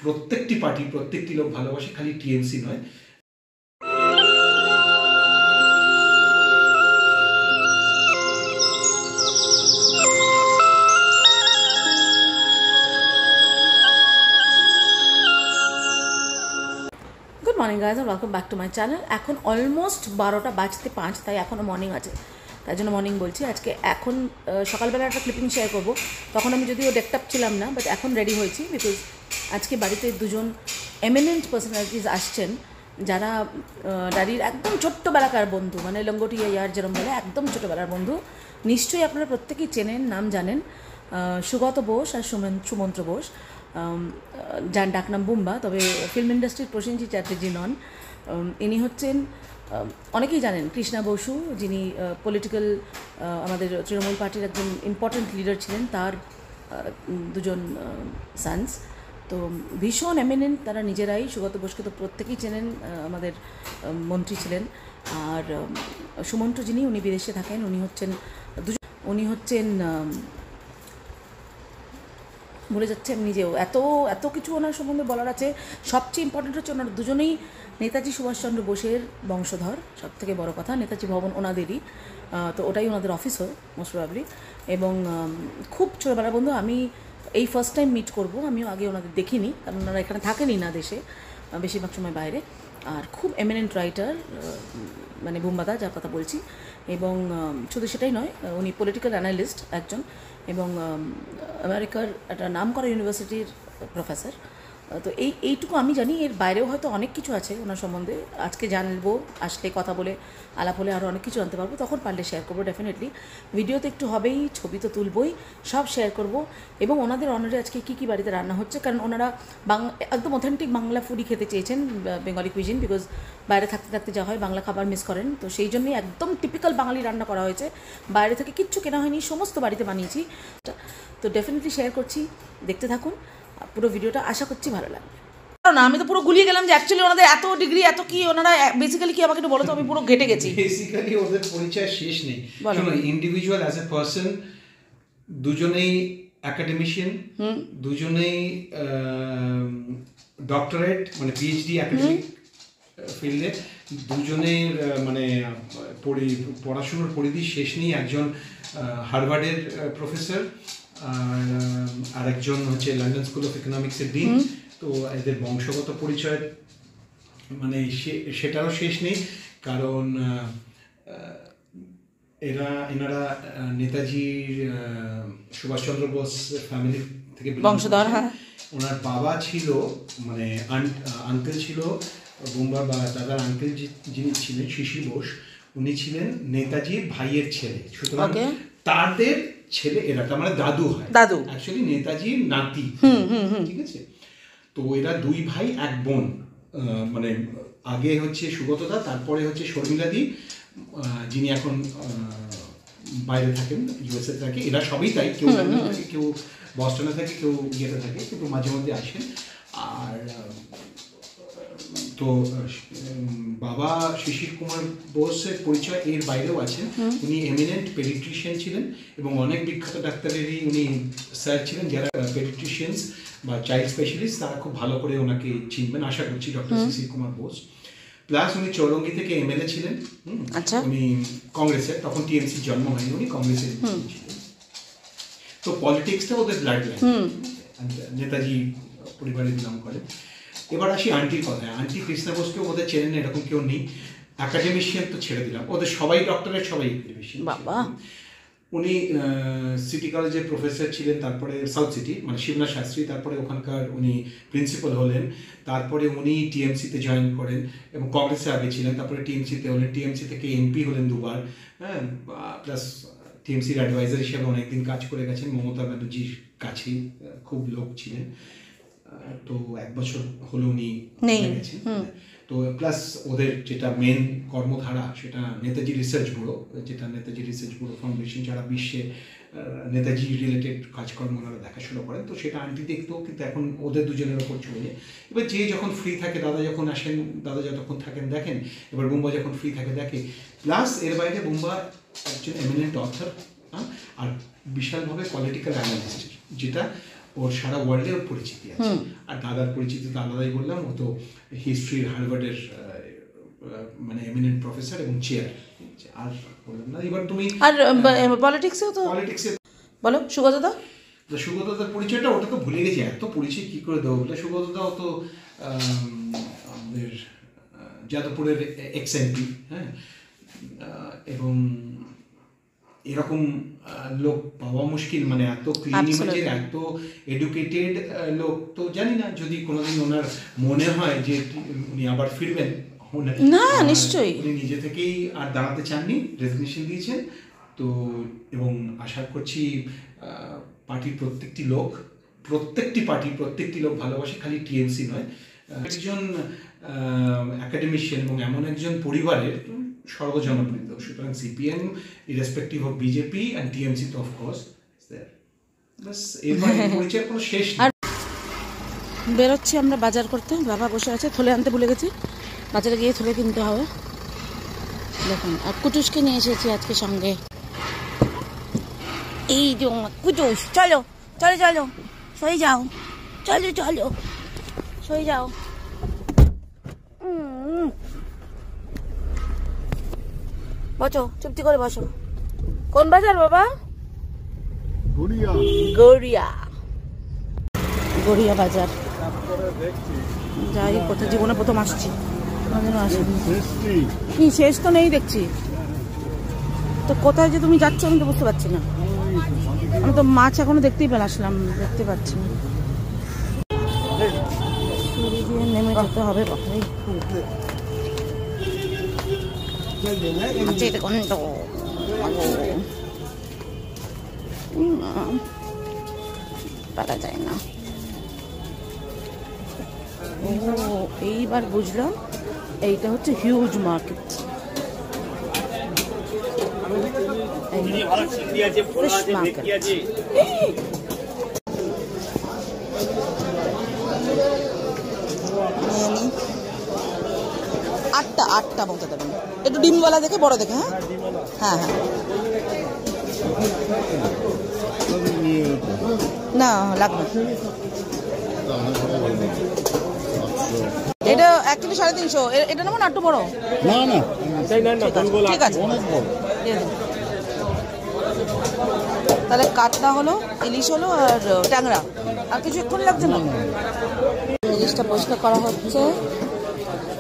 প্রত্যেকটি পার্টি প্রত্যেকটি লোক ভালোবাসে, খালি টিএমসি নয়। গুড মর্নিং গাইজ আর welcome back to my channel. এখন অলমোস্ট 12টা বাজতে 5, তাই এখনও মর্নিং আছে, তাই জন্য মর্নিং বলছি। আজকে এখন সকালবেলা একটা ক্লিপিং শেয়ার করবো, তখন আমি যদিও ডেকটাপ ছিলাম না, বাট এখন রেডি হয়েছি বিকজ আজকে বাড়িতে দুজন এমিনেন্ট পার্সোনালিটিস আসছেন, যারা ড্যাডির একদম ছোট্টবেলাকার বন্ধু, মানে লঙ্গটিয়া ইয়ার যেরম বলে একদম ছোটোবেলার বন্ধু। নিশ্চয়ই আপনারা প্রত্যেকেই চেনেন, নাম জানেন, সুগত বোস আর সুমন্ত্র বোস, যার ডাকনাম বুম্বা, তবে ফিল্ম ইন্ডাস্ট্রির প্রসেনজিৎ চ্যাটার্জি নন। ইনি হচ্ছেন, অনেকেই জানেন, কৃষ্ণা বসু, যিনি পলিটিক্যাল আমাদের তৃণমূল পার্টির একজন ইম্পর্ট্যান্ট লিডার ছিলেন, তার দুজন সানস। তো ভীষণ এমিনেন্ট তারা নিজেরাই। সুগত বোসকে তো প্রত্যেকেই চেনেন, আমাদের মন্ত্রী ছিলেন। আর সুমন্ত্র যিনি, উনি বিদেশে থাকেন, উনি হচ্ছেন ভুলে যাচ্ছে আমি নিজেও, এত কিছু ওনার সম্বন্ধে বলার আছে। সবচেয়ে ইম্পর্টেন্ট হচ্ছে ওনার দুজনেই নেতাজি সুভাষচন্দ্র বোসের বংশধর, সবথেকে বড় কথা। নেতাজি ভবন ওনাদেরই, তো ওটাই ওনাদের অফিসও মোস্ট প্রবাবলি। এবং খুব ছোটোবেলার বন্ধু। আমি এই ফার্স্ট টাইম মিট করবো, আমিও আগে ওনাদের দেখিনি, কারণ ওনারা এখানে থাকেনই না দেশে, বেশিরভাগ সময় বাইরে। আর খুব এমিনেন্ট রাইটার, মানে বুম্বাদা যার কথা বলছি। এবং শুধু সেটাই নয়, উনি পলিটিক্যাল অ্যানালিস্ট একজন, এবং আমেরিকার একটা নামকরা ইউনিভার্সিটির প্রফেসর। তো এইটুকু আমি জানি, এর বাইরেও হয়তো অনেক কিছু আছে ওনার সম্বন্ধে। আজকে জানবো, আসলে কথা বলে আলাপ হলে আরও অনেক কিছু জানতে পারবো, তখন পারলে শেয়ার করবো ডেফিনেটলি। ভিডিওতে একটু হবেই, ছবি তো তুলবই, সব শেয়ার করব। এবং ওনাদের অনারে আজকে কী বাড়িতে রান্না হচ্ছে, কারণ ওনারা একদম অথেন্টিক বাংলা ফুডই খেতে চেয়েছেন, বেঙ্গলি কুইজিন, বিকজ বাইরে থাকতে থাকতে যা হয় বাংলা খাবার মিস করেন। তো সেই জন্যই একদম টিপিক্যাল বাঙালি রান্না করা হয়েছে, বাইরে থেকে কিচ্ছু কেনা হয়নি, সমস্ত বাড়িতে বানিয়েছি। তো ডেফিনেটলি শেয়ার করছি, দেখতে থাকুন পুরো ভিডিওটা, আশা করছি ভালো লাগবে। না, আমি তো পুরো গুলিয়ে গেলাম যে অ্যাকচুয়ালি ওনাদের এত ডিগ্রি, এত কি, ওনারা বেসিক্যালি কি আমাকে একটু বলো তো, আমি পুরো ঘেটে গেছি। বেসিক্যালি ওদের পরিচয় শেষ নেই। শোনো, ইন্ডিভিজুয়াল অ্যাজ এ পার্সন দুজনেই অ্যাকাডেমিশিয়ান, দুজনেই ডক্টরেট মানে পিএইচডি একাডেমিক ফিল্ডে, দুজনের মানে পড়াশোনার পরিধি শেষ নেই। একজন হার্ভার্ডের প্রফেসর, আর একজন হচ্ছে লন্ডন স্কুল অফ ইকোনমিক্সের ডিন। তো এদের বংশগত পরিচয় মানে সেটারও শেষ নেই, কারণ এনারা নেতাজির সুভাষচন্দ্র বোস ফ্যামিলি থেকে বংশধর। ওনার বাবা ছিল, মানে আঙ্কেল ছিল বুম্বা, বা দাদার আঙ্কেল যিনি ছিলেন শিশির বোস, উনি ছিলেন নেতাজির ভাইয়ের ছেলে। সুতরাং তাদের ছেলে এরা, তার মানে দাদু হয়, দাদু অ্যাকচুয়ালি নেতাজির নাতি। ঠিক আছে, তো এরা দুই ভাই এক বোন। মানে আগে হচ্ছে সুগতদা, তারপরে হচ্ছে শর্মিলাদি, যিনি এখন বাইরে থাকেন, ইউএসএ থাকে। এরা সবই তাই, কেউ লন্ডনে থাকে, কেউ বস্টনে থাকে, কেউ ইয়েতে থাকে, কিন্তু মাঝে মধ্যে আসেন। আর তো বাবা শিশির কুমার বোসের পরিচয় এর বাইরেও আছেন। উনি এমিনেন্ট পেডিট্রিশিয়ান ছিলেন, এবং অনেক বিখ্যাত ডাক্তারেরই উনি স্যার ছিলেন। যারা পেডিট্রিশিয়ানস বা চাইল্ড স্পেশালিস্ট, তারা খুব ভালো করে ওনাকে চিনবেন আশা করছি, ডক্টর শিশির কুমার বোস। প্লাস উনি চৌরঙ্গি থেকে এমএলএ ছিলেন। উনি কংগ্রেসের, তখন টিএমসির জন্ম হয়নি, উনি কংগ্রেসের ছিলেন। তো পলিটিক্সটা ওদের ব্লাড লাইন, নেতাজি পরিবারে বিলং করে। এবার আসি আন্টির কথায়। আন্টি কৃষ্ণা বোসকেও ওদের চেনেন না এরকম কেউ নেই। অ্যাকাডেমিশিয়ান তো ছেড়ে দিলাম, ওদের সবাই ডক্টরেট, সবাই অ্যাকাডেমিশিয়ান। উনি সিটি কলেজের প্রফেসর ছিলেন, তারপরে সাউথ সিটি মানে শিবনাথ শাস্ত্রী, তারপরে ওখানকার উনি প্রিন্সিপাল হলেন। তারপরে উনি টিএমসিতে জয়েন করেন, এবং কংগ্রেসে আগে ছিলেন, তারপরে টিএমসিতে হলেন, টিএমসি থেকে এমপি হলেন দুবার। হ্যাঁ, প্লাস টিএমসির অ্যাডভাইজার হিসেবে অনেকদিন কাজ করে গেছেন, মমতা ব্যানার্জির কাছেই খুব লোক ছিলেন। তো 1 বছর হলো উনি গেছেন। তো প্লাস ওদের যেটা মেন কর্মধারা, সেটা নেতাজি রিসার্চ ব্যুরো, যেটা নেতাজি রিসার্চ ব্যুরো ফাউন্ডেশন, যারা বিশ্বে নেতাজি রিলেটেড কাজকর্ম ওনারা দেখাশোনা করেন। তো সেটা আন্টি দেখতেও, কিন্তু এখন ওদের দুজনের ওপর চলে। এবার যে যখন ফ্রি থাকে, দাদা যখন আসেন, দাদা যতক্ষণ থাকেন দেখেন, এবার বুম্বা যখন ফ্রি থাকে দেখে। প্লাস এর বাইরে বুম্বা একজন এমিনেন্ট অথর, আর বিশালভাবে পলিটিক্যাল অ্যানালিস্ট, যেটা ওর সারা ওয়ার্ল্ডে ওর পরিচিতি আছে। আর দাদার পরিচিতি তো আলাদাই বললাম, ও তো হিস্ট্রির হার্ভার্ডের মানে এমিনেন্ট প্রফেসর এবং চেয়ার। আর বললাম না, এবার তুমি আর পলিটিক্সেও তো পলিটিক্সে বলো। সুগতদা, সুগতদার পরিচয়টা ওটা তো ভুলে গেছি, এত পরিচয় কি করে দেবো বলে। সুগতদাও তো আমাদের যাদবপুরের এক্স এমপি, হ্যাঁ, এবং এরকম লোক পাওয়া মুশকিল, মানে এত ক্লিন ইমেজের, এত এডুকেটেড লোক। তো জানি না, যদি কোনোদিন ওনার মনে হয় যে উনি আবার ফিরবেন, না নিশ্চয়ই, উনি নিজে থেকেই আর দাঁড়াতে চাননি, রেজিগনেশন দিয়েছেন। তো এবং আশা করছি পার্টির প্রত্যেকটি লোক ভালোবাসে, খালি টিএমসি নয়। একজন একাডেমিশিয়ান এবং এমন একজন পরিবারের সর্বজনপ্রিয়, সুতরাং CPM irrespective of BJP and TMC তো অফকোর্স বাস, এরপর পরিচয়ের কোনো শেষ নেই। বেরোচ্ছি আমরা বাজার করতে, বাবা বসে আছে, থলে আনতে ভুলে গেছি, বাজারে গিয়ে থলে কিনতে হবে। দেখুন, আর কুটুসকে নিয়ে এসেছি আজকে সঙ্গে। এই যে কুটুস, চলো চলো চলো, সই যাও, চলো চলো, সই যাও। বসো, চুপটি করে বসো। কোন বাজার বাবা? গড়িয়া বাজার। যাই, কোথায় জীবনে প্রথম আসছি, শেষ তো নেই দেখছি। তো কোথায় যে তুমি যাচ্ছ আমি তো বুঝতে পারছি না। আমি তো মাছ এখনো দেখতেই আসলাম, দেখতে পাচ্ছি না। সিঁড়ি দিয়ে নেমে যেতে হবে বাবাই। পারা যায় না। ও, এইবার বুঝলাম, এইটা হচ্ছে হিউজ মার্কেট। আটটা বলতে দেবেন, একটু ডিমওয়ালা দেখে, বড় দেখে। হ্যাঁ হ্যাঁ হ্যাঁ, না লাগবে। এটা 1 কিলো 350। এটা নেবো না, একটু বড়? না না, ঠিক আছে, তাহলে কাতলা হলো, ইলিশ হলো, আর ট্যাংরা। আর কিছু এক্ষুনি লাগছে না? ইলিশটা পরিষ্কার করা হচ্ছে,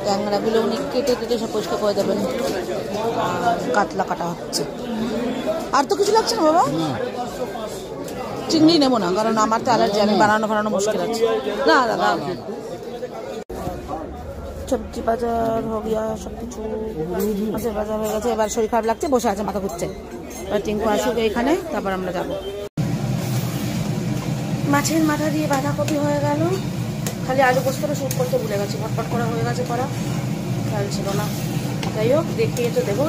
ট্যাংরাগুলো উনি কেটে কেটে সব পরিষ্কার করে দেবেন, কাতলা কাটা হচ্ছে। আর তো কিছু লাগছে না বাবা? চিংড়ি নেবো না, কারণ আমার তো অ্যালার্জি, আমি বানানো মুশকিল আছে। না দাদা, সবজি বাজার হয়ে গিয়া, সব কিছু মাছের বাজার হয়ে গেছে। এবার শরীর খারাপ লাগছে, বসে আছে, মাথা ঘুরছে। এবার টিঙ্কু আসুক এইখানে, তারপর আমরা যাব। মাছের মাথা দিয়ে বাঁধাকপি হয়ে গেল, খালি আলু পোস্তটা শুট করতে ভুলে গেছি, ফটফট করা হয়ে গেছে, করা খেয়াল ছিল না। যাই হোক, দেখিয়ে তো দেবো।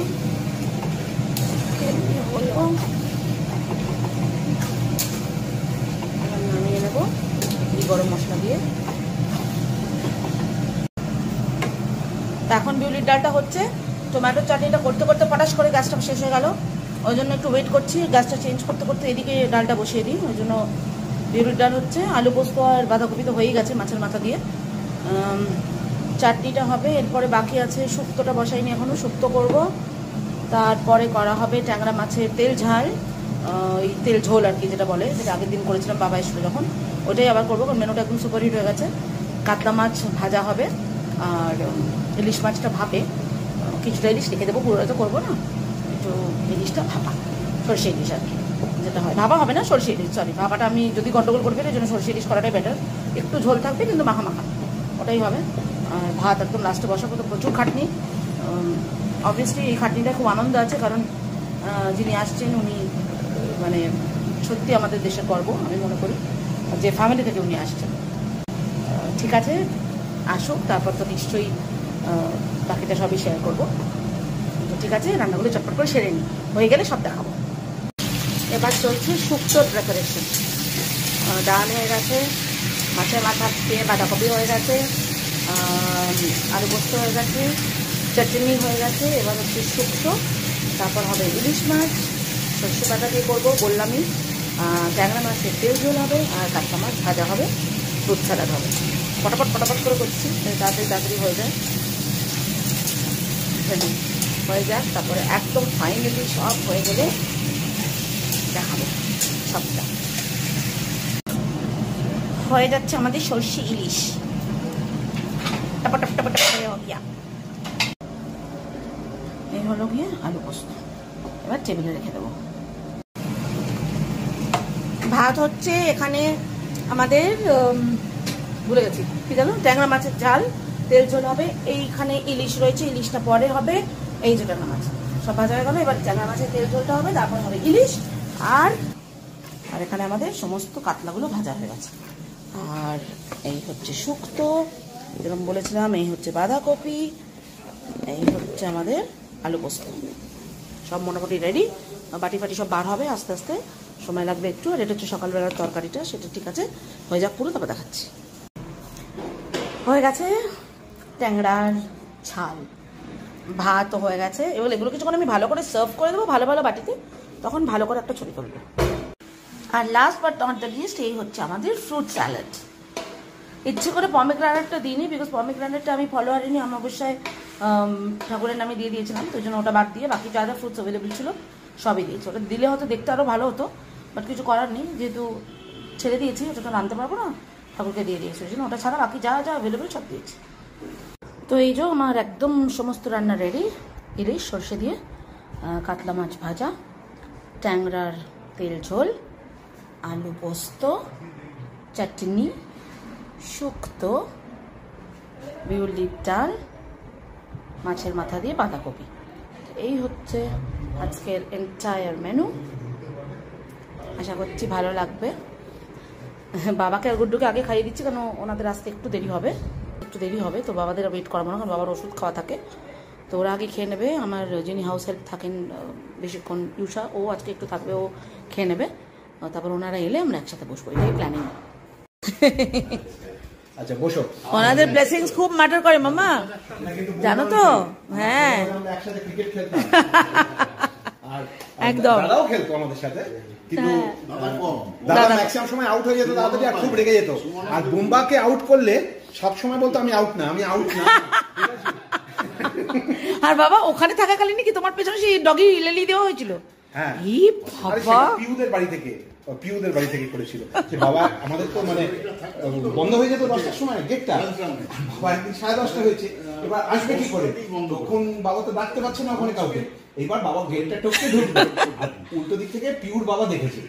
নামিয়ে নেবো গরম মশলা দিয়ে। এখন বিউলির ডালটা হচ্ছে, টমেটোর চাটনিটা করতে করতে পটাশ করে গ্যাসটা শেষ হয়ে গেল, ওই জন্য একটু ওয়েট করছি। গ্যাসটা চেঞ্জ করতে করতে এদিকে ডালটা বসিয়ে দিই, ওই জন্য বিউলির ডাল হচ্ছে। আলু পোস্ত আর বাঁধাকপি তো হয়েই গেছে মাছের মাথা দিয়ে, চাটনিটা হবে। এরপরে বাকি আছে শুক্তোটা বসাইনি এখনো, শুক্তো করব। তারপরে করা হবে ট্যাংরা মাছের তেল ঝাল, ওই তেল ঝোল আর কি যেটা বলে, যেটা আগের দিন করেছিলাম বাবা এসেছিলো যখন, ওটাই আবার করবো, কারণ মেনুটা একদম সুপারহিট হয়ে গেছে। কাতলা মাছ ভাজা হবে, আর ইলিশ মাছটা ভাপে, কিছুটা ইলিশ রেখে দেবো, পুরোটা তো করবো না, একটু ইলিশটা ভাপা, সরষে ইলিশ আর কি যেটা হয়। ভাপা হবে না, সরষে ইলিশ, সরি, ভাপাটা আমি যদি গন্ডগোল করে ফেলি, এই জন্য সরষে ইলিশ করাটাই বেটার। একটু ঝোল থাকবে কিন্তু মাখা মাখা, ওটাই হবে। আর ভাত একদম লাস্টে বসাবো। তো প্রচুর খাটনি, অবভিয়াসলি এই খাটনিটা খুব আনন্দ আছে, কারণ যিনি আসছেন উনি মানে সত্যি আমাদের দেশের গর্ব আমি মনে করি, যে ফ্যামিলি থেকে উনি আসছেন। ঠিক আছে, আসুক, তারপর তো নিশ্চয়ই বাকিটা সবই শেয়ার করবো। তো ঠিক আছে, রান্নাগুলো চটপট করে সেরে নিই, হয়ে গেলে সব দেখাবো। এবার চলছে শুক্তোর প্রিপারেশন। ডাল হয়ে গেছে, মাছের মাথা দিয়ে বাঁধাকপি হয়ে গেছে, আলু পোস্ত হয়ে গেছে, চাটনি হয়ে গেছে। এবার হচ্ছে শুক্তো, তারপর হবে ইলিশ মাছ, সর্ষে বাটা দিয়ে করবো বললামই, ট্যাংরা মাছের তেল ঝোল হবে, আর কাতলা মাছ ভাজা হবে, ফ্রুট স্যালাড হবে। ফটাফট ফটাফট করে করছি, তাড়াতাড়ি তাড়াতাড়ি হয়ে যায়, হয়ে যাক। তারপরে একদম ফাইনালি সব হয়ে গেলে দেখাবো সবটা। হয়ে যাচ্ছে আমাদের সর্ষে ইলিশ, টপটপ টপটপ করে গিয়া। এই হলো গিয়ে আলু পোস্ত, এবার টেবিলে রেখে দেবো। ভাত হচ্ছে এখানে আমাদের, ভুলে গেছি কি জানো, ট্যাংরা মাছের ঝাল, তেল ঝোল হবে। এইখানে ইলিশ রয়েছে, ইলিশটা পরে হবে। এই যে ট্যাংরা মাছ সব ভাজা হয়ে গেলো, এবার ট্যাংরা মাছের তেল ঝোলটা হবে, তারপর হবে ইলিশ। আর আর এখানে আমাদের সমস্ত কাতলাগুলো ভাজা হয়ে গেছে। আর এই হচ্ছে শুক্তো, যেরকম বলেছিলাম। এই হচ্ছে বাঁধাকপি, এই হচ্ছে আমাদের আলু পোস্ত। সব মোটামুটি রেডি, বাটি ফাটি সব বার হবে আস্তে আস্তে, সময় লাগবে একটু। আর এটা হচ্ছে সকালবেলার তরকারিটা, সেটা ঠিক আছে, হয়ে যাক পুরো, তারপর দেখাচ্ছি। হয়ে গেছে ট্যাংরার ঝাল, ভাতও হয়ে গেছে। এবার এগুলো কিছুক্ষণ আমি ভালো করে সার্ভ করে দেবো ভালো ভালো বাটিতে, তখন ভালো করে একটা ছবি তুলবো। আর last but not the least, এই হচ্ছে আমাদের ফ্রুট স্যালাড। ইচ্ছে করে পমিগ্রানেটটা দিইনি, বিকজ পমিগ্রানেটটা আমি ফলো হারিনি, আমি অবশ্যই ঠাকুরের নামে দিয়ে দিয়েছিলাম, তো ওই জন্য ওটা বাদ দিয়ে বাকি যা যা ফ্রুটস অ্যাভেলেবল ছিল সবই দিয়েছি। ওটা দিলে হয়তো দেখতে আরও ভালো হতো, বাট কিছু করার নেই, যেহেতু ছেড়ে দিয়েছি, ওটা তো রাঁধতে পারবো না, ঠাকুরকে দিয়ে দিয়েছি, ওই জন্য ওটা ছাড়া বাকি যা যা অ্যাভেলেবল সব দিয়েছি। তো এই যে আমার একদম সমস্ত রান্না রেডি। ইলিশ সর্ষে দিয়ে, কাতলা মাছ ভাজা, ট্যাংরার তেল ঝোল, আলু পোস্ত, চাটনি, শুক্তো, বিউলির ডাল, মাছের মাথা দিয়ে বাঁধাকপি। এই হচ্ছে আজকের এন্টায়ার মেনু। আশা করছি ভালো লাগবে। বাবাকে আর গুড্ডুকে আগে খাইয়ে দিচ্ছি, কারণ ওনাদের আসতে একটু দেরি হবে, তো বাবাদের ওয়েট করাবো না, কারণ বাবার ওষুধ খাওয়া থাকে, তো ওরা আগে খেয়ে নেবে। আমার যিনি হাউস হেল্প থাকেন বেশিক্ষণ, ইউষা, ও আজকে একটু থাকবে, ও খেয়ে নেবে, তারপর ওনারা এলে আমরা একসাথে বসবো, এটাই প্ল্যানিং। আচ্ছা বসো। ওনাদের ব্লেসিংস খুব ম্যাটার করে মামা, জানো তো? হ্যাঁ, একসাথে ক্রিকেট খেলতাম, আর একদম দাদাও খেলতো আমাদের সাথে, কিন্তু দাদা ম্যাক্সিমাম সময় আউট হয়ে যেত তাড়াতাড়ি, আর খুব রেগে যেত। আর বুম্বাকে আউট করলে সব সময় বলতো আমি আউট না, আমি আউট না। আর বাবা ওখানে থাকাকালীন কি তোমার পেছনে সেই ডগি লেলি দেওয়া হয়েছিল? হ্যাঁ, বাবা পিউদের বাড়ি থেকে করেছিল। যে বাবা আমাদের তো মানে বন্ধ হয়ে যেত 10টার সময় গেটটা, বাবা একদিন 10:30 হয়েছে, এবার আসবে কি করে, তখন বাবা তো ডাকতে পারছে না ওখানে কাউকে। এবার বাবা গেটটা টপকে ঢুকবে, আর উল্টো দিক থেকে পিউর বাবা দেখেছে।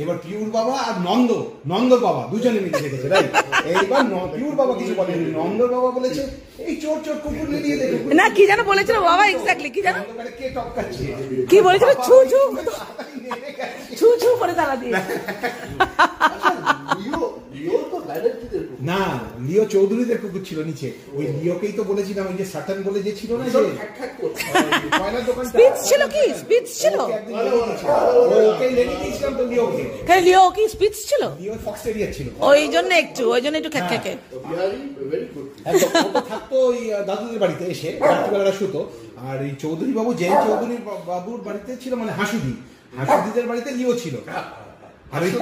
এবার পিউর বাবা আর নন্দর বাবা দুজনে মিলে দেখেছে, রাইট? এইবার পিউর বাবা কিছু বলেনি, নন্দর বাবা বলেছে এই চোর কুকুর নিয়ে দেখো না, কি জানো বলেছিল বাবা, এক্স্যাক্টলি কি জানো, কে টপকাচ্ছে, কি বলেছিল, ছু ছু করে তালা দিয়ে। না, লিও চৌধুরীদের কুকুর ছিল নিচে, ওই লিওকেই তো বলেছিলাম, ওই যে সাটন বলে যে ছিল না, যে কয়লার দোকান, স্পিচ ছিল, কি স্পিচ ছিল, ওকে লেগে দিয়েছিলাম তো লিওকে। হ্যাঁ, লিও কি স্পিচ ছিল, লিও ফক্স এরিয়া ছিল, ওই জন্য একটু খেকে থাকতো ওই দাদুদের বাড়িতে এসে রাত্রিবেলা শুতো। আর এই চৌধুরী বাবু, জেন চৌধুরী বাবুর বাড়িতে ছিল মানে হাসুদিদের বাড়িতে লিও ছিল। আর ওই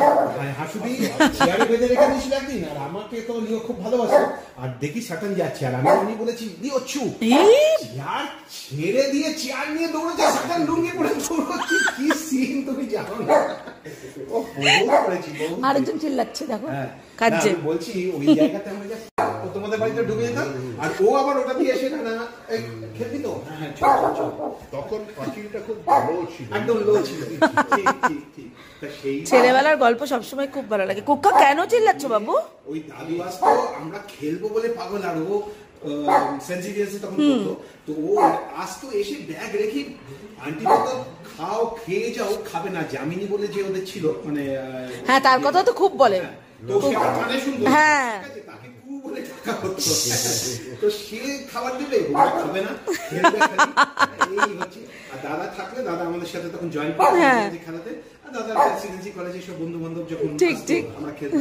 হাসুদি চেয়ারে বেঁধে রেখে দিয়েছিল একদিন, আর আমাকে তো লিও খুব ভালোবাসে, আর দেখি সাটান যাচ্ছে, আর আমি বলেছি লিও চু, চেয়ার ছেড়ে দিয়ে চেয়ার নিয়ে দৌড়েছে, সাটান লুঙ্গি পরে দৌড়াচ্ছি, কি সিন তুমি জানো না। আরেকজন চিল্লাচ্ছে, দেখো কাজে বলছি ওই জায়গাতে আমরা তোমাদের বাড়িতে ঢুকে যেতাম, আর ও আবার ওটা দিয়ে এসে না খেলবি তো, তখন পাখিটা খুব ভালো ছিল, একদম লো ছিল। ছেলেবেলার গল্প সবসময় খুব ভালো লাগে। কুক্কা কেন চিল্লাচ্ছ বাবু? ওই দাদু আসতো, আমরা খেলবো বলে পাগল, আর ও সেন্সিটিভ তখন করতো, তো ও আসতো এসে ব্যাগ রেখে, আন্টি বলতো খাও, খেয়ে যাও, খাবে না, জামিনী বলে যে ওদের ছিল, মানে হ্যাঁ তার কথা তো খুব বলে, হ্যাঁ তাকে কু বলে টাকা হতো, তো সে খাবার দিলে খাবে না, এই হচ্ছে। আর দাদা থাকলে, দাদা আমাদের সাথে তখন জয়েন করে খেলাতে, আর দাদার প্রেসিডেন্সি কলেজে সব বন্ধু বান্ধব যখন আমরা খেলতাম,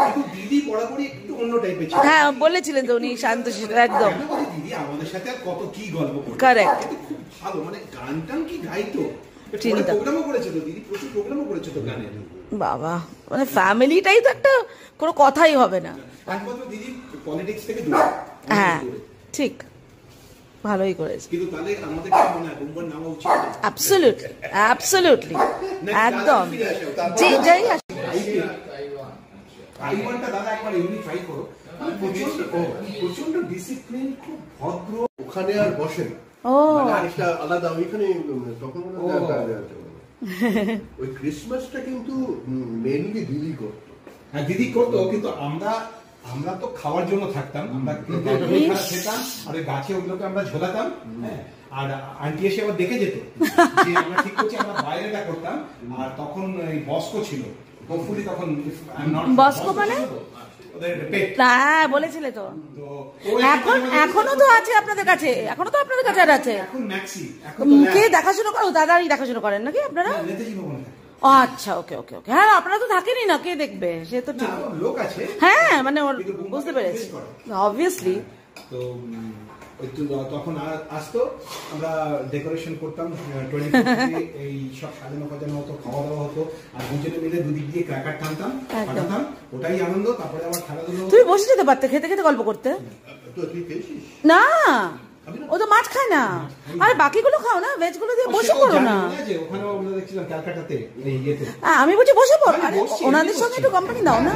কিন্তু দিদি বরাবরই একটু অন্য টাইপের ছিল। হ্যাঁ বলেছিলেন তো উনি শান্ত ছিল একদম, দিদি আমাদের সাথে আর কত কি গল্প করতো, কারেক্ট, খুব ভালো, মানে গান টান কি গাইতো, প্রোগ্রামও করেছে তো দিদি, প্রচুর প্রোগ্রামও করেছে তো গানের। বাবা, মানে ফ্যামিলিটাই তো একটা কোনো কথাই হবে না। একমাত্র দিদি পলিটিক্স থেকে দূরে। হ্যাঁ ঠিক, ভালোই করেছে। কিন্তু তাহলে আমাদের কি মনে হয় বুম্বার নামা উচিত? অ্যাবসলিউটলি, অ্যাবসলিউটলি, একদম। জি যাই আসে। তাইওয়ানটা দাদা একবার এমনি ট্রাই করো। প্রচন্ড ডিসিপ্লিন, খুব ভদ্র। ওখানে আর বসে না, ও একটা আলাদা ওইখানে তখন ওই ক্রিসমাসটা কিন্তু মেনলি দিদি করতো। হ্যাঁ দিদি করতো, কিন্তু আমরা তো খাওয়ার জন্য থাকতাম, আমরা খেতাম আর ওই গাছে ওগুলোকে আমরা ঝোলাতাম। হ্যাঁ, আর আন্টি এসে আবার দেখে যেত যে আমরা ঠিক করছি, আমরা বাইরেটা করতাম। আর তখন এই বস্কো ছিল, হোপফুলি তখন বস্কো মানে হ্যাঁ বলেছিলে তো। এখনো তো আছে আপনাদের কাছে, এখনো তো আপনাদের কাছে আছে। এখন ম্যাক্সি, কে দেখাশোনা করো? দাদারই দেখাশোনা করেন নাকি আপনারা? আচ্ছা, ওকে ওকে ওকে। হ্যাঁ আপনারা তো থাকেনই না, কে দেখবে? সে তো ঠিক লোক আছে। হ্যাঁ মানে ওর বুঝতে পেরেছি, অবভিয়াসলি। তো তখন আসতো, আমরা ডেকোরেশন করতাম, এই সব সাজানো ফাজানো হতো, খাওয়া দাওয়া হতো, আর দুজনে মিলে দুদিক দিয়ে ক্র্যাকার টানতাম, ফাটাতাম, ওটাই আনন্দ। তারপরে আবার খেলাধুলো। তুমি বসে যেতে পারতে খেতে খেতে গল্প করতে। না ও তো মাছ খায় না, আরে বাকিগুলো খাও না, ভেজ গুলো দিয়ে বসে পড়ো না। ওখানেও আমরা দেখছিলাম ক্যালকাটাতে, এই ইয়েতে। আমি বলছি বসে পড়ো, আরে ওনাদের সঙ্গে একটু কোম্পানি দাও না,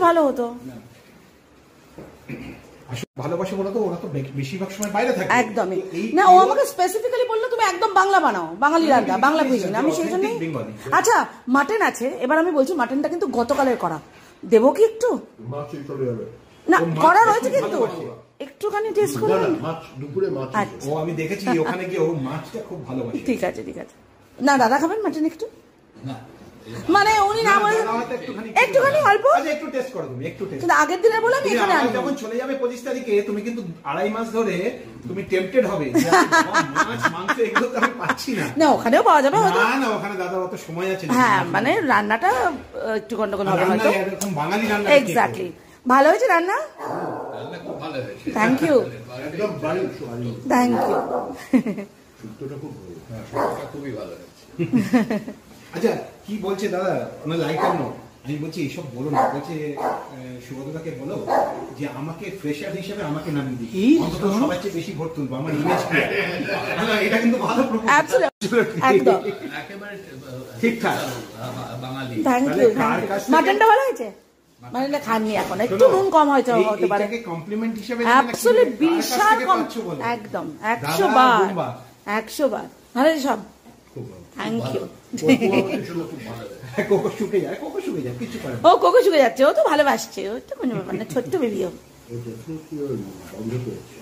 ভালো হতো। ভালোবাসে বলো তো, ওরা তো বেশিরভাগ সময় বাইরে থাকে। একদমই না, ও আমাকে স্পেসিফিক্যালি বললো তুমি একদম বাংলা বানাও, বাঙালি রান্না, বাংলা কুইজিন। আমি সেই জন্যই। আচ্ছা মাটন আছে, এবার আমি বলছি মাটনটা কিন্তু গতকালের করা, দেবো কি একটু? না করা রয়েছে কিন্তু একটুখানি টেস্ট করে। দুপুরে মাছ ও আমি দেখেছি ওখানে গিয়ে, ও মাছটা খুব ভালোবাসে। ঠিক আছে ঠিক আছে। না দাদা খাবেন মাটন একটু? মানে উনি না বলে একটুখানি অল্প একটু টেস্ট করো তুমি, একটু টেস্ট। কিন্তু আগের দিনে বলে আমি এখানে আনবো। যখন চলে যাবে 25 তারিখে, তুমি কিন্তু 2.5 মাস ধরে তুমি টেম্পটেড হবে মাছ মাংস এগুলো তো আমি পাচ্ছি না। না ওখানেও পাওয়া যাবে হয়তো। না না, ওখানে দাদা অত সময় আছে। হ্যাঁ মানে রান্নাটা একটু গন্ডগোল হবে হয়তো। এরকম বাঙালি রান্না। এক্স্যাক্টলি। ভালো হয়েছে রান্না? রান্না খুব ভালো হয়েছে। থ্যাংক ইউ, একদম বাড়ি থ্যাংক ইউ। শুক্তোটা খুব ভালো। হ্যাঁ শুক্তোটা খুবই ভালো হয়েছে। আচ্ছা কি বলছে দাদা, ওনার লাইটার নো, আমি বলছি এইসব বলো না, বলছে সুগতদাকে বলো যে আমাকে ফ্রেশার হিসেবে আমাকে নামিয়ে দিই, অন্তত সবার চেয়ে বেশি ভোট তুলবো, আমার ইমেজ এটা কিন্তু ভালো প্রপোজাল, একদম একেবারে ঠিকঠাক বাঙালি। Thank you. মাটনটা ভালো হয়েছে? মানে খাননি এখন, একটু নুন কম হয়তো হতে পারে। কমপ্লিমেন্ট হিসেবে অ্যাবসলিউট বিশাল কম, একদম 100 বার 100 বার ভালো সব। Thank you. কোকো শুকে যায়, কোকো শুকে যায়, কিছু করে না। ও কোকো শুকে যাচ্ছে, ও তো ভালোবাসছে, ও তো কোনো ব্যাপার না, ছোট্ট বেবিও।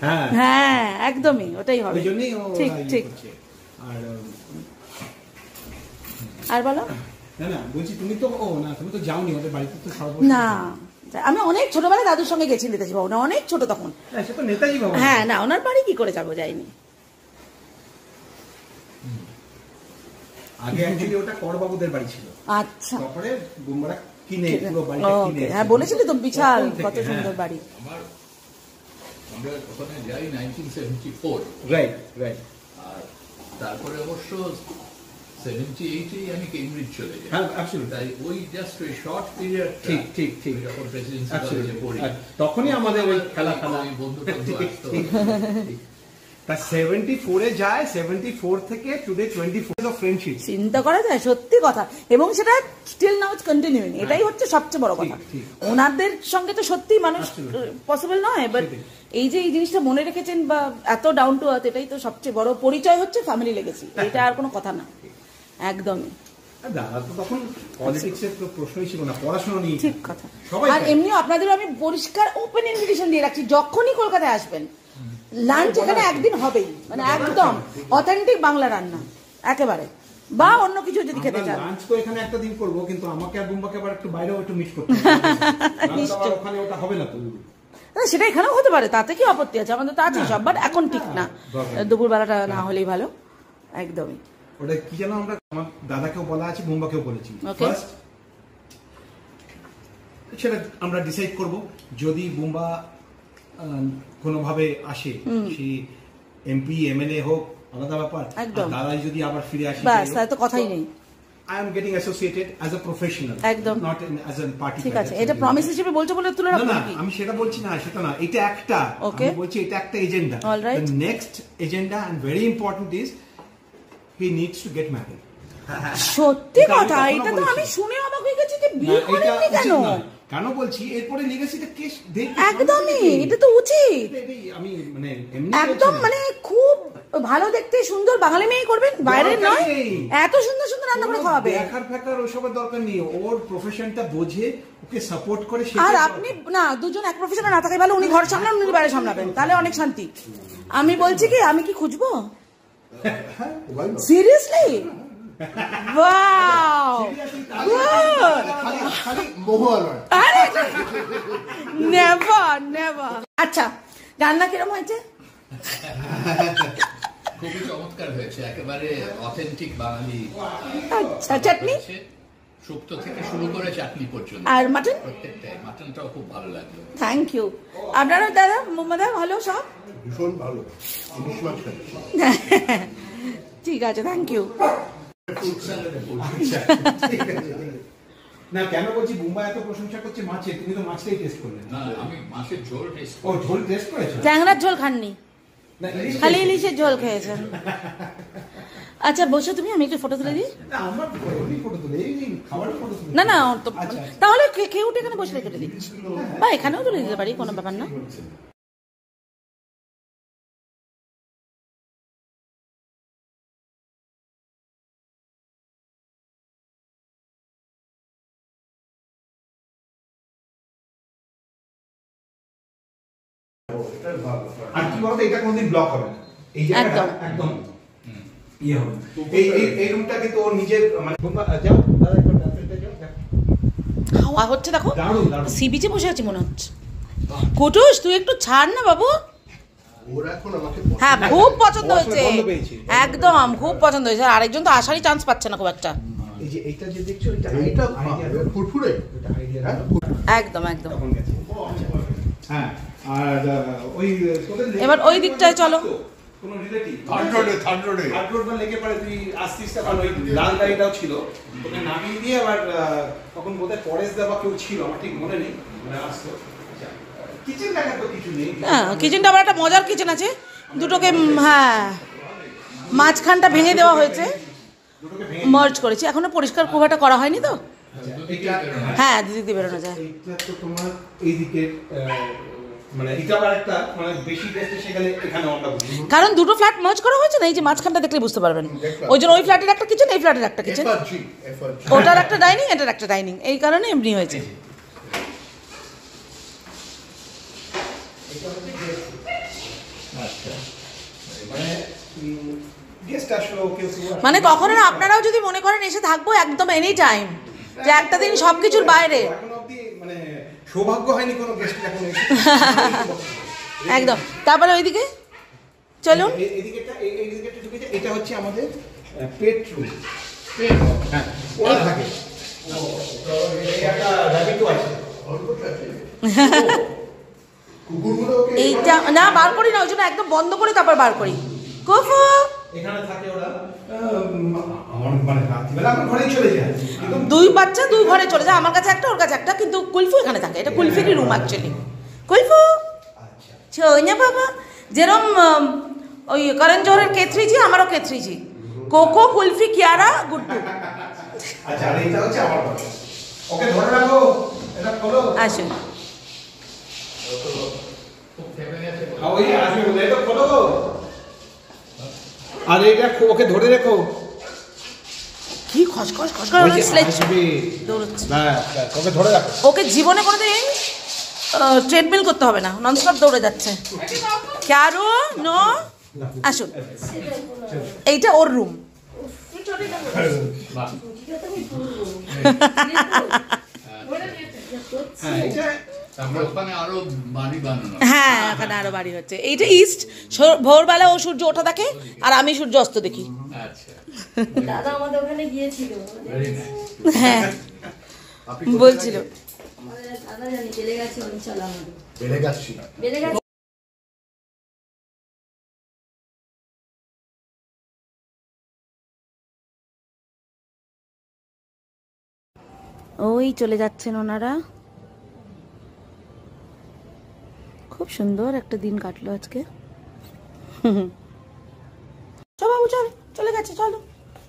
হ্যাঁ হ্যাঁ একদমই ওটাই হবে, ওই জন্যই ও ঠিক ঠিক। আর বলো। না না বলছি তুমি তো, ও না তুমি তো যাওনি ওদের বাড়িতে তো সর্বশেষ। না আমি অনেক ছোটবেলায় দাদুর সঙ্গে গেছি নেতাজি ভবনে, অনেক ছোট তখন। সে তো নেতাজি ভবন। হ্যাঁ না ওনার বাড়ি কি করে যাবো, যাইনি। আগে অ্যাকচুয়ালি ওটা করবাবুদের বাড়ি ছিল। আচ্ছা তারপরে বুমরা কিনে পুরো বাড়িটা কিনে। হ্যাঁ বলেছিলি তো বিশাল কত সুন্দর বাড়ি। আমরা ওখানে যাই 1974। Right right. আর তারপরে অবশ্য 78-এই আমি কেমব্রিজ চলে যাই। হ্যাঁ অ্যাবসলিউটলি। তাই ওই জাস্ট ওই শর্ট পিরিয়ড, ঠিক ঠিক ঠিক, যখন প্রেসিডেন্সি কলেজে পড়ি তখনই আমাদের ওই খেলা বন্ধু আসতো। তা 74-এ যায়, 74 থেকে টুডে 24 অফ ফ্রেন্ডশিপ। চিন্তা করা যায়, সত্যি কথা। এবং সেটা স্টিল নাও ইটস কন্টিনিউইং, এটাই হচ্ছে সবচেয়ে বড় কথা। ওনাদের সঙ্গে তো সত্যি মানুষ পসিবল নয়, বাট এই যে এই জিনিসটা মনে রেখেছেন বা এত ডাউন টু আর্থ, এটাই তো সবচেয়ে বড় পরিচয়, হচ্ছে ফ্যামিলি লেগেসি। এটা আর কোনো কথা না, একদমই। দাদা তো তখন পলিটিক্সের তো প্রশ্নই ছিল না, পড়াশোনা নিয়ে। ঠিক কথা। আর এমনিও আপনাদেরও আমি পরিষ্কার ওপেন ইনভিটেশন দিয়ে রাখছি, যখনই কলকাতায় আসবেন লাঞ্চ এখানে একদিন হবেই, মানে একদম অথেন্টিক বাংলা রান্না একেবারে, বা অন্য কিছু যদি খেতে চান। লাঞ্চ তো এখানে একটা দিন করব, কিন্তু আমাকে আর বুম্বাকে আবার একটু বাইরেও একটু মিট করতে হবে, ওখানে ওটা হবে না তো। সেটা এখানেও হতে পারে, তাতে কি আপত্তি আছে? আমাদের তো আছে সব, বাট এখন ঠিক না, দুপুরবেলাটা না হলেই ভালো। একদমই। ওটা কি যেন আমরা আমার দাদাকেও বলা আছে, বুম্বাকেও বলেছি, ফার্স্ট সেটা আমরা ডিসাইড করব। যদি বুম্বা কোনোভাবে আসে, সে এমপি এমএলএ হোক আলাদা ব্যাপার, দাদা যদি আবার ফিরে আসে ব্যাস, তাই তো কথাই নেই। I am getting associated as a professional, একদম। not as a party. ঠিক আছে, এটা প্রমিস হিসেবে বলছো বলে তুলে না রাখো না, নাকি? আমি সেটা বলছি না, সেটা না, এটা একটা, Okay. আমি বলছি এটা একটা agenda. All right. The next agenda and very important is he needs to get married. সত্যি এটা আমি কথা, কখনো এটা তো বলেছি। আমি শুনে অবাক হয়ে গেছি যে না, বিয়ে এটা করেননি উচিত কেন? নয়। কেন বলছি, এরপরে লিগেসিটা কেস দেখবে। একদমই, এটা তো উচিত। আমি মানে এমনি একদম, মানে খুব ভালো দেখতে সুন্দর বাঙালি মেয়ে করবেন, বাইরের দরকার নয়, নেই। এত সুন্দর সুন্দর রান্না করে খাওয়াবে। দেখার ফেকার ওসবের দরকার নেই, ওর প্রফেশনটা বোঝে, ওকে সাপোর্ট করে। আর আপনি না, দুজন এক প্রফেশনে না থাকে ভালো, উনি ঘর সামলান, উনি বাইরে সামলাবেন, তাহলে অনেক শান্তি। আমি বলছি কি, আমি কি খুঁজবো সিরিয়াসলি? Wow, good. খালি মহুয়া নয়। আরে নেভার নেভার। আচ্ছা, রান্না কিরকম হয়েছে? খুবই চমৎকার হয়েছে, একেবারে অথেন্টিক বাঙালি। আচ্ছা, চাটনি শুক্তো থেকে শুরু করে চাটনি পর্যন্ত, আর মাটন? প্রত্যেকটাই। মাটনটাও খুব ভালো লাগলো। Thank you. আপনারা দাদা মোহাম্মদা ভালো সব? ভীষণ ভালো, ইলিশ মাছ খাচ্ছি। ঠিক আছে, থ্যাংক ইউ। না, কেন বলছি, বুম্বা এত প্রশংসা করছে মাছের, তুমি তো মাছটাই টেস্ট করলে না। না, আমি মাছের ঝোল টেস্ট ও, ঝোল টেস্ট করেছো? ট্যাংরার ঝোল খাননি, না, ইলিশ খালি taste ইলিশের ঝোল খেয়েছেন। আচ্ছা বসো তুমি, আমি একটু ফটো তুলে দিই। না, আমার এমনি ফটো তুলে, এই খাবারের ফটো তুলে। না না, তো আচ্ছা। তাহলে খেয়ে উঠে এখানে বসে রেখে দিই, বা এখানেও তুলে দিতে পারি, কোনো ব্যাপার না। আর কি বলতো, এটা কোনোদিন ব্লক হবে না, এই জায়গাটা একদম। একদম ইয়ে হবে। এই রুমটা কিন্তু ওর নিজের, মানে বুম্বা যাও দাদা, একবার ব্যালকনিতে যাও, দেখো। হাওয়া হচ্ছে দেখো, দারুণ দারুণ। সি বিচে বসে আছি মনে হচ্ছে। কুটুস তুই একটু ছাড় না বাবু। ওর এখন আমাকে হ্যাঁ, খুব পছন্দ ওর হয়েছে, সঙ্গে বন্ধ পেয়েছি। একদম খুব পছন্দ হয়েছে। আর আরেকজন তো আসারই চান্স পাচ্ছে না খুব একটা। এই যে এইটা যে দেখছো, এটা এইটা আইডিয়া, ফুরফুরে। এটা আইডিয়া হ্যাঁ? একদম একদম। তখন গেছে। হ্যাঁ, আর ওই তোদের এবার ওই দিকটায় চলো। কোনো রিলেটিভ থার্ড রোডে হার্ডরোড বা লেকে পারে, তুই আসতিস তখন ওই লাল গাড়িটাও ছিল, ওকে নামিয়ে দিয়ে আবার তখন বোধহয় পরেশ দা বা কেউ ছিল, আমার ঠিক মনে নেই, মানে আসতো। কিচেন দেখার তো কিছু নেই। হ্যাঁ, কিচেনটা আবার একটা মজার কিচেন আছে, দুটোকে হ্যাঁ মাঝখানটা ভেঙে দেওয়া হয়েছে, দুটোকে ভেঙে মার্জ করেছি, এখনো পরিষ্কার খুব একটা করা হয়নি তো। এইটা, হ্যাঁ, দিদি দিয়ে বেরোনো যায়। এইটা তো তোমার এইদিকে, মানে এটা আবার একটা, মানে বেশি টেস্ট এসে গেলে এখানে আমরা বুঝি। কারণ দুটো ফ্ল্যাট মার্জ করা হয়েছে না, এই যে মাঝখানটা দেখলে বুঝতে পারবেন। ওই জন্য ওই ফ্ল্যাটের একটা কিচেন, এই ফ্ল্যাটের একটা কিচেন, এফআরজি ওটার একটা ডাইনিং, এটার একটা ডাইনিং, এই কারণে এমনি হয়েছে। আচ্ছা, মানে গেস্ট আসলো, কেউ মানে কখনো না আপনারাও যদি মনে করেন এসে থাকবো একদম এনি টাইম, যে একটা দিন সবকিছুর বাইরে, এখনো অবধি মানে সৌভাগ্য হয়নি কোনো গেস্ট এখন এসে। একদম। তারপরে ওইদিকে চলুন। এইদিকে ঢুকে যায়, এটা হচ্ছে আমাদের পেট রুম। হ্যাঁ, ওরা থাকে। এই একটা রাবিটও আছে। কুকুরগুলো ওকে এইটা না বার করি না, ওই জন্য একদম বন্ধ করি তারপর বার করি। কুফু এখানে থাকে ওরা। আমার মানে রাত্রিবেলা আমার ঘরেই চলে যায়, কিন্তু দুই বাচ্চা দুই ঘরে চলে যায়, আমার কাছে একটা ওর কাছে একটা, কিন্তু কুলফু এখানে থাকে, এটা কুলফিরই রুম অ্যাকচুয়ালি। কুলফু আচ্ছা ছই না বাবা, যেরম ওই করণ জোহরের কেথরিজি, আমারও কেথরিজি, কোকো কুলফি কিয়ারা গুড্ডু। আচ্ছা, আর এইটা হচ্ছে আমার ঘর। ওকে ধরে রাখো, এটা খোলো। আসুন। খুব থেমে গেছে। ওই আসবে বলে, এটা খোলো। আর এটা ওকে ধরে রেখো। কি খসখস খসখস ওই যে স্লেজ আসবে। দৌড়চ্ছে। ব্যাস, ব্যাস, ওকে ধরে রাখো। ওকে জীবনে কোনোদিন ট্রেডমিল করতে হবে না, ননস্টপ দৌড়ে যাচ্ছে। ক্যারো নো, আসুন। এইটা ওর রুম। বাহ, হ্যাঁ, এটা তারপরে ওখানে আরো বাড়ি বানানো। হ্যাঁ, এখানে আরো বাড়ি হচ্ছে। এইটা ইস্ট, ভোরবেলা ও সূর্য ওঠা দেখে আর আমি সূর্য অস্ত দেখি। আচ্ছা, দাদা আমাদের ওখানে গিয়েছিল, ভেরি নাইস। হ্যাঁ, বলছিল। আমাদের দাদা জানি বেড়ে গেছে অঞ্চল, আমাদের বেড়ে যাচ্ছি বেড়ে গেছে। ওই চলে যাচ্ছেন ওনারা। খুব সুন্দর একটা দিন কাটলো আজকে। চল বাবু চল, চলে গেছে, চলো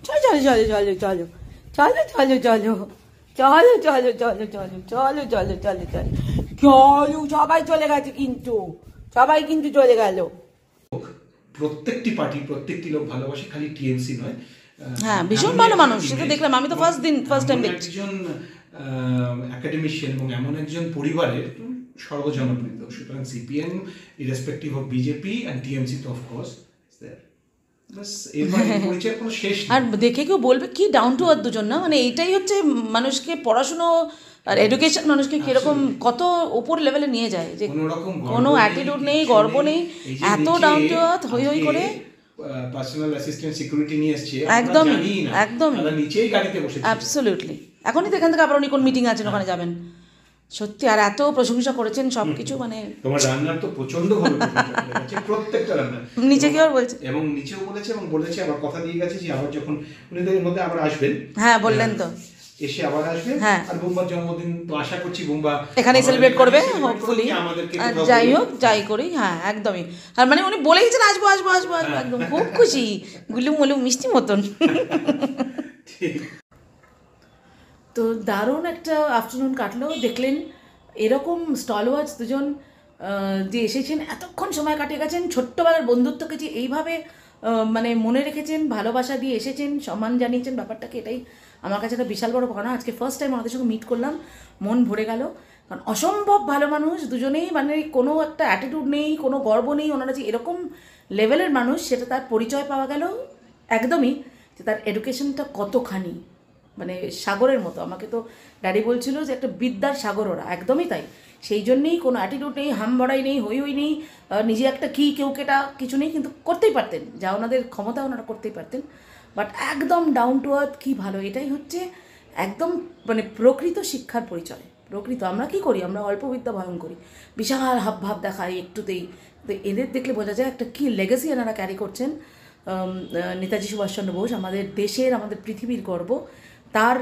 চলো চলো চলো চলো চলো চলো চলো চলো চলো চলো চলো চলো চলো চলো চলো চলো চলো, সবাই চলে গেছে কিন্তু, সবাই কিন্তু চলে গেল। প্রত্যেকটি পার্টি প্রত্যেকটি লোক ভালোবাসে, খালি টিএমসি নয়। হ্যাঁ, ভীষণ ভালো মানুষ, সেটা দেখলাম। আমি তো ফার্স্ট টাইম দেখছি। একজন একাডেমিশিয়ান এবং এমন একজন পরিবারের সর্বজনপ্রিয়, সুতরাং CPM irrespective of BJP and TMC তো অফকোর্স পরিচয় কোনো শেষ নেই। আর দেখে কেউ বলবে কি ডাউন টু আর্থ দুজন না, মানে এইটাই হচ্ছে মানুষকে পড়াশুনো আর এডুকেশন মানুষকে কিরকম কত উপর লেভেলে নিয়ে যায়, যে কোনো অ্যাটিটিউড নেই, গর্ব নেই, এত ডাউন টু আর্থ হই হই করে। পার্সোনাল অ্যাসিস্ট্যান্ট সিকিউরিটি নিয়ে আসছে, একদমই একদমই নিচেই গাড়িতে বসেছে। অ্যাবসলিউটলি। এখনই তো এখান থেকে আবার উনি কোন মিটিং আছেন, ওখানে যাবেন। সত্যি, আর এত প্রশংসা করেছেন সবকিছু, মানে তোমার রান্নার তো প্রচন্ড ভালো প্রশংসা, প্রত্যেকটা রান্না। নিচে কি আর বলছে, এবং নিচেও বলেছে এবং বলেছে আবার কথা দিয়ে গেছে যে আবার যখন উনি তো এর মধ্যে আবার আসবেন। হ্যাঁ বললেন তো, এসে আবার আসবে। হ্যাঁ। আর বুম্বার জন্মদিন তো আশা করছি বুম্বা এখানেই সেলিব্রেট করবে হোপফুলি। আমাদেরকে যাই হোক যাই করি, হ্যাঁ একদমই। আর মানে উনি বলে গেছেন আসবো আসবো আসবো আসবো, একদম খুব খুশি, গুলুম মুলুম মিষ্টি মতন। তো দারুণ একটা আফটারনুন কাটলো। দেখলেন এরকম স্টলওয়াচ দুজন যে এসেছেন, এতক্ষণ সময় কাটিয়ে গেছেন, ছোট্টবেলার বন্ধুত্বকে যে এইভাবে মানে মনে রেখেছেন, ভালোবাসা দিয়ে এসেছেন, সম্মান জানিয়েছেন, ব্যাপারটাকে, এটাই আমার কাছে একটা বিশাল বড় পাওনা। আজকে ফার্স্ট টাইম ওনাদের সঙ্গে মিট করলাম, মন ভরে গেল। কারণ অসম্ভব ভালো মানুষ দুজনেই, মানে কোনো একটা অ্যাটিটিউড নেই, কোনো গর্ব নেই। ওনারা যে এরকম লেভেলের মানুষ সেটা তার পরিচয় পাওয়া গেল একদমই, যে তার এডুকেশনটা কতখানি, মানে সাগরের মতো। আমাকে তো ড্যাডি বলছিল যে একটা বিদ্যার সাগর ওরা, একদমই তাই। সেই জন্যেই কোনো অ্যাটিটিউড নেই, হামবড়াই নেই, হই হই নেই, নিজে একটা কী কেউ কেটা কিছু নেই, কিন্তু করতেই পারতেন যা ওনাদের ক্ষমতা, ওনারা করতেই পারতেন। বাট একদম ডাউন টু আর্থ, কী ভালো। এটাই হচ্ছে একদম মানে প্রকৃত শিক্ষার পরিচয়। প্রকৃত আমরা কি করি, আমরা অল্প বিদ্যা ভয়ং করি, বিশাল হাবভাব দেখাই একটুতেই। তো এদের দেখলে বোঝা যায় একটা কী লেগেসি এনারা ক্যারি করছেন। নেতাজি সুভাষচন্দ্র বোস আমাদের দেশের, আমাদের পৃথিবীর গর্ব, তার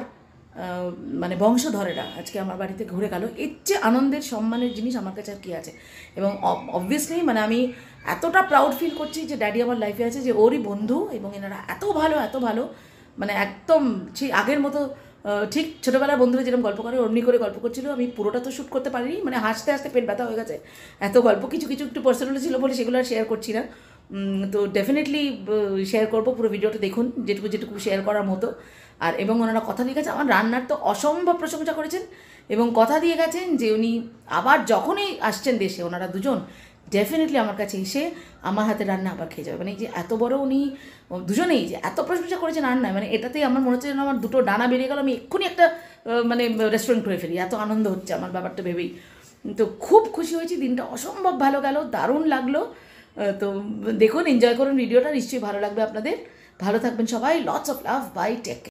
মানে বংশধরেরা আজকে আমার বাড়িতে ঘুরে গেল। এর চেয়ে আনন্দের সম্মানের জিনিস আমার কাছে আর কী আছে। এবং অবভিয়াসলি মানে আমি এতটা প্রাউড ফিল করছি যে ড্যাডি আমার লাইফে আছে, যে ওরই বন্ধু, এবং এনারা এত ভালো, মানে একদম সেই আগের মতো, ঠিক ছোটোবেলার বন্ধুরা যেরকম গল্প করে অমনি করে গল্প করছিল। আমি পুরোটা তো শ্যুট করতে পারিনি, মানে হাসতে হাসতে পেট ব্যথা হয়ে গেছে, এত গল্প। কিছু একটু পার্সোনালি ছিল বলে সেগুলো আর শেয়ার করছি না। তো ডেফিনেটলি শেয়ার করবো, পুরো ভিডিওটা দেখুন, যেটুকু শেয়ার করার মতো। আর এবং ওনারা কথা দিয়ে গেছে, আমার রান্নার তো অসম্ভব প্রশংসা করেছেন, এবং কথা দিয়ে গেছেন যে উনি আবার যখনই আসছেন দেশে, ওনারা দুজন ডেফিনেটলি আমার কাছে এসে আমার হাতে রান্না আবার খেয়ে যাবে। মানে এই যে এত বড় উনি দুজনেই যে এত প্রশংসা করেছেন রান্নায়, মানে এটাতেই আমার মনে হচ্ছে যেন আমার দুটো ডানা বেরিয়ে গেল, আমি এক্ষুনি একটা মানে রেস্টুরেন্ট করে ফেলি, এত আনন্দ হচ্ছে আমার ব্যাপারটা ভেবেই। তো খুব খুশি হয়েছি, দিনটা অসম্ভব ভালো গেল, দারুণ লাগলো। তো দেখুন, এনজয় করুন ভিডিওটা, নিশ্চয়ই ভালো লাগবে আপনাদের। ভালো থাকবেন সবাই, lots of love, bye, take care.